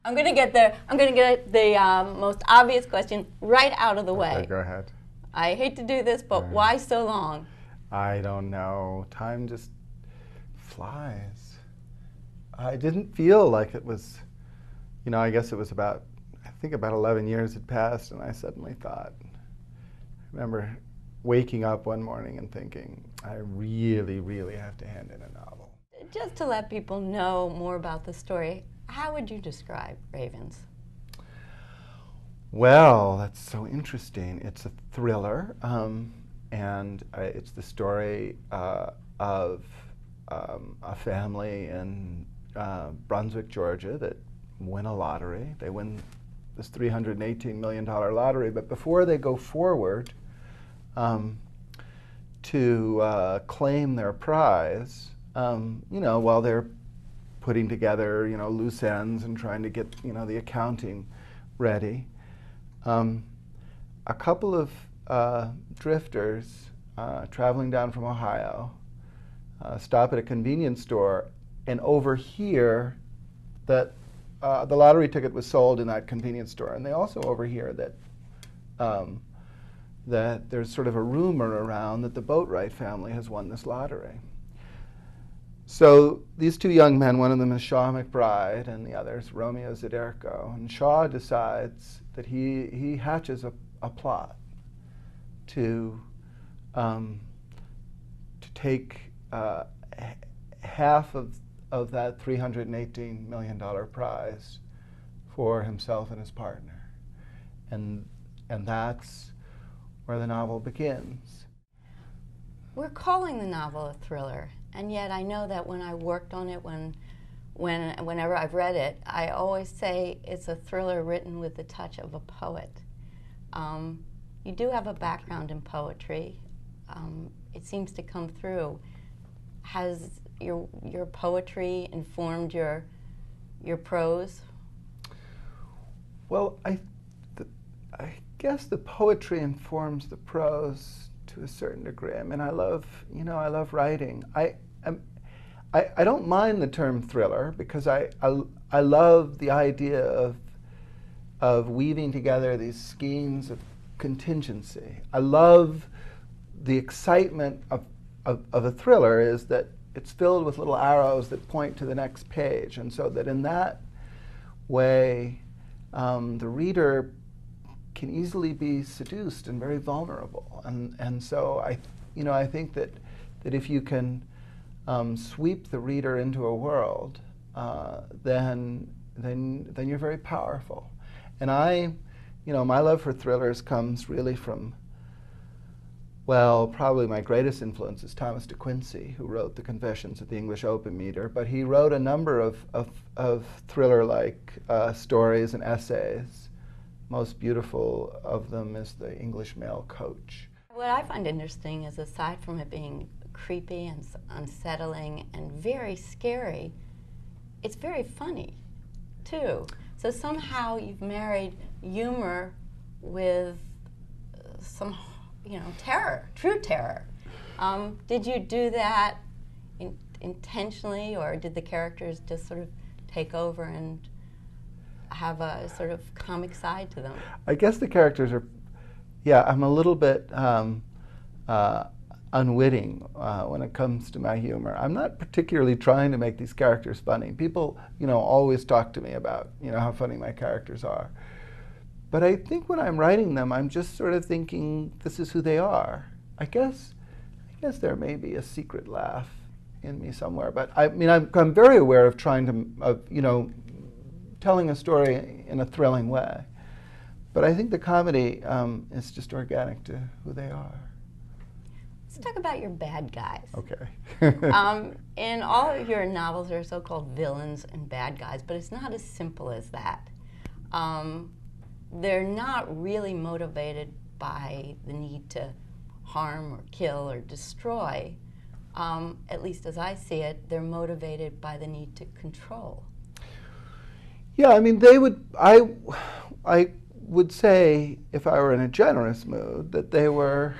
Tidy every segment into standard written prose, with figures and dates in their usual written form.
I'm going to get the most obvious question right out of the way. Okay, go ahead. I hate to do this, but why so long? I don't know. Time just flies. I didn't feel like it was, I guess it was about 11 years had passed, and I suddenly thought, I remember waking up one morning and thinking, I really, really have to hand in a novel. Just to let people know more about the story, how would you describe Ravens? Well, that's so interesting. It's a thriller, and it's the story of a family in Brunswick, Georgia, that win a lottery. They win this $318 million lottery, but before they go forward to claim their prize, while they're putting together, loose ends and trying to get, the accounting ready, a couple of drifters traveling down from Ohio stop at a convenience store and overhear that the lottery ticket was sold in that convenience store, and they also overhear that that there's sort of a rumor around that the Boatwright family has won this lottery. So these two young men, one of them is Shaw McBride and the other is Romeo Zaderko, and Shaw decides that he hatches a plot to take half of that $318 million prize for himself and his partner. And that's where the novel begins. We're calling the novel a thriller, and yet I know that when I worked on it, whenever I've read it, I always say it's a thriller written with the touch of a poet. You do have a background in poetry. It seems to come through. Has your poetry informed your prose? Well, I guess the poetry informs the prose to a certain degree. I mean, I love writing. I don't mind the term thriller because I love the idea of weaving together these skeins of contingency. I love the excitement of a thriller is that it's filled with little arrows that point to the next page, and so that in that way the reader can easily be seduced and very vulnerable. And so I think that if you can sweep the reader into a world, then you're very powerful. And my love for thrillers comes really from, well, probably my greatest influence is Thomas de Quincey, who wrote The Confessions of the English Opium Eater, but he wrote a number of thriller-like stories and essays. Most beautiful of them is The English Male Coach. What I find interesting is, aside from it being creepy and unsettling and very scary, it's very funny, too. So somehow you've married humor with some, terror, true terror. Did you do that intentionally, or did the characters just sort of take over and have a sort of comic side to them? I guess the characters are, I'm a little bit unwitting when it comes to my humor. I'm not particularly trying to make these characters funny. People, always talk to me about, how funny my characters are. But I think when I'm writing them, I'm just sort of thinking, this is who they are. I guess there may be a secret laugh in me somewhere. But I'm very aware of trying to, telling a story in a thrilling way. But I think the comedy is just organic to who they are. Let's talk about your bad guys. Okay. In all of your novels, there are so-called villains and bad guys, but it's not as simple as that. They're not really motivated by the need to harm or kill or destroy. At least as I see it, they're motivated by the need to control. Yeah, I would say, if I were in a generous mood, that they were,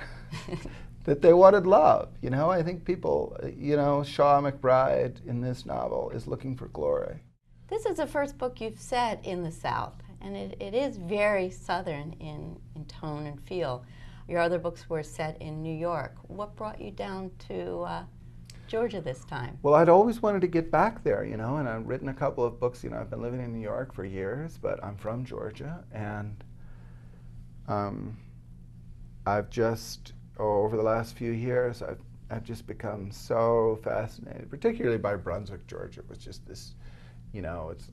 that they wanted love. I think people, Shaw McBride in this novel is looking for glory. This is the first book you've set in the South, and it is very Southern in tone and feel. Your other books were set in New York. What brought you down to Georgia this time? Well, I'd always wanted to get back there, you know, and I've written a couple of books. You know, I've been living in New York for years, but I'm from Georgia, and I've just, over the last few years, I've just become so fascinated, particularly by Brunswick, Georgia. It was just this, you know, it's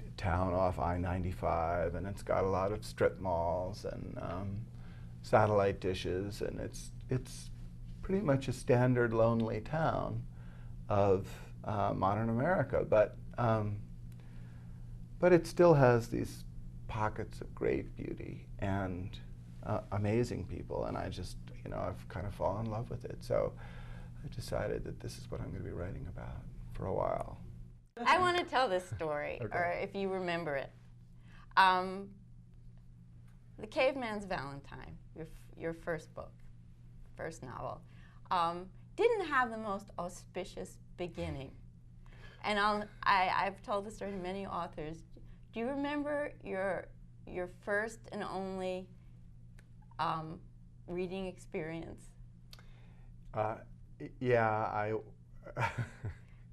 a town off I-95, and it's got a lot of strip malls and satellite dishes, and it's pretty much a standard lonely town of modern America, but it still has these pockets of great beauty and amazing people, and I just, you know, I've kind of fallen in love with it. So I decided that this is what I'm going to be writing about for a while. I want to tell this story, Okay. or if you remember it. The Caveman's Valentine, your first book, first novel, didn't have the most auspicious beginning. And I've told the story to many authors. Do you remember your first and only reading experience? Yeah,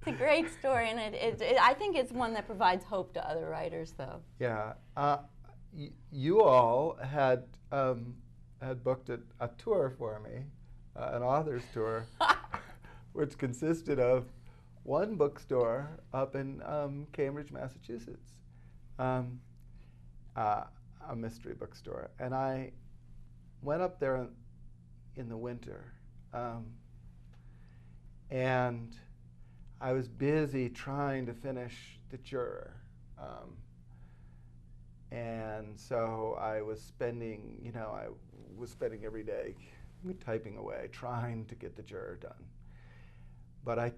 It's a great story, and I think it's one that provides hope to other writers, though. Yeah, you all had booked a tour for me, an author's tour, which consisted of one bookstore up in Cambridge, Massachusetts, a mystery bookstore, and I went up there in the winter, and I was busy trying to finish the JUROR, and so I was spending, you know, every day typing away, trying to get the JUROR done. But I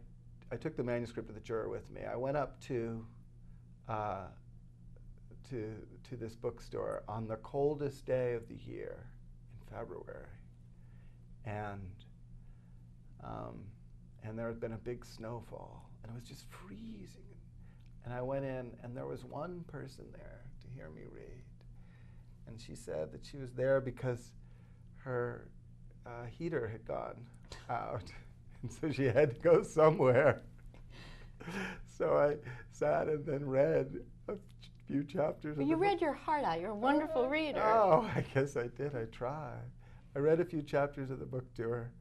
took the manuscript of the JUROR with me. I went up to this bookstore on the coldest day of the year in February, and there had been a big snowfall, and it was just freezing. And I went in, and there was one person there to hear me read, and she said that she was there because her heater had gone out, and so she had to go somewhere. So I sat and then read a few chapters. Well, you read your heart out. You're a wonderful reader. Oh, I guess I did. I tried. I read a few chapters of the book to her,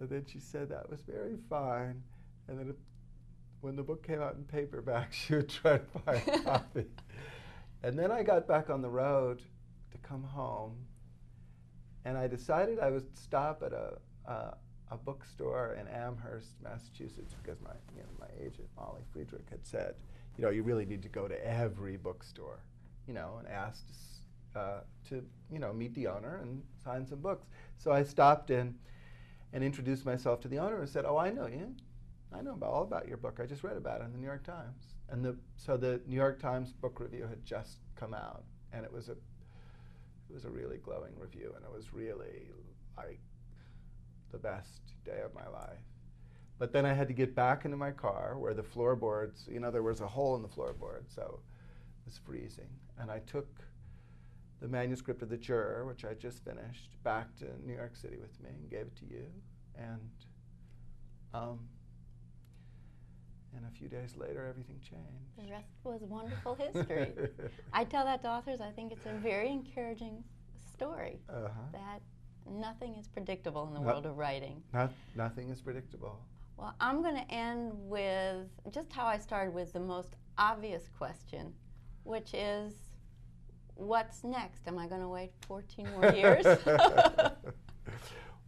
and then she said that was very fine. And then when the book came out in paperback, she would try to buy a copy. And then I got back on the road to come home, and I decided I would stop at a bookstore in Amherst, Massachusetts, because my agent, Molly Friedrich, had said, you know, you really need to go to every bookstore, you know, and ask to, you know, meet the owner and sign some books. So I stopped in and introduced myself to the owner and said, oh, I know you. I know all about your book. I just read about it in the New York Times. And so the New York Times book review had just come out, and it was a really glowing review, and it was really like the best day of my life. But then I had to get back into my car where the floorboards, you know, there was a hole in the floorboard, so it was freezing. And I took the manuscript of the JUROR, which I just finished, back to New York City with me and gave it to you. And a few days later, everything changed. The rest was wonderful history. I tell that to authors. I think it's a very encouraging story, that nothing is predictable in the world of writing. Nothing is predictable. Well, I'm going to end with just how I started, with the most obvious question, which is, what's next? Am I going to wait 14 more years?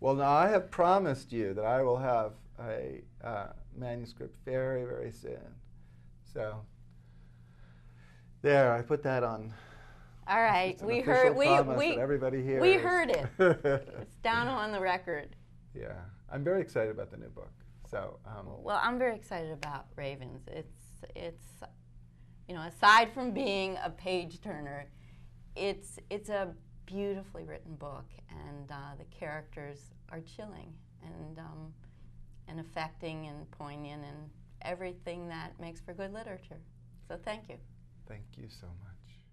Well, now I have promised you that I will have a manuscript very, very soon. So there, I put that on. All right, we heard. Everybody hears. We heard it. It's down on the record. Yeah, I'm very excited about the new book. So. Well, I'm very excited about Ravens. It's you know, aside from being a page turner, it's a beautifully written book, and the characters are chilling and affecting and poignant and everything that makes for good literature. So thank you. Thank you so much.